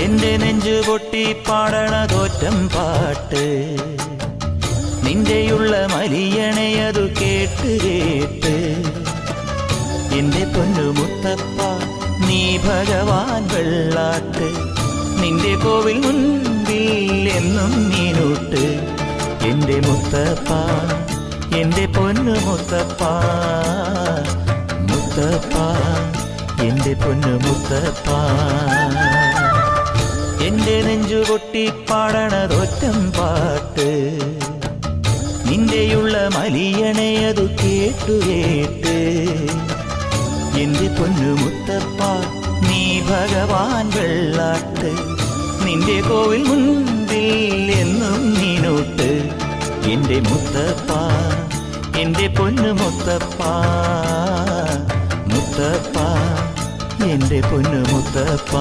എന്റെ നെഞ്ചു പൊട്ടി പാടണതോറ്റം പാട്ട് നിന്റെയുള്ള മലിയണയതു കേട്ട് കേട്ട് എന്റെ പൊന്നു മുത്തപ്പ നീ ഭഗവാൻ വെള്ളാട്ട് നിന്റെ കോവിൽ മുൻപിൽ എന്നും നീനൂട്ട് എന്റെ മുത്തപ്പ എന്റെ പൊന്നു മുത്തപ്പ മുത്തപ്പ എന്റെ പൊന്നു മുത്തപ്പ എന്റെ നെഞ്ചു പൊട്ടി പാടണതൊറ്റം പാട്ട് നിന്റെയുള്ള മലിയണയതു കേട്ടു കേട്ട് എന്റെ പൊന്നു മുത്തപ്പ നീ ഭഗവാൻ വെള്ളാട്ട് നിന്റെ കോവിൽ മുൻപിൽ എന്നും നീനൂട്ട് എന്റെ മുത്തപ്പ എന്റെ പൊന്നു മുത്തപ്പ മുത്തപ്പ എന്റെ പൊന്നു മുത്തപ്പ.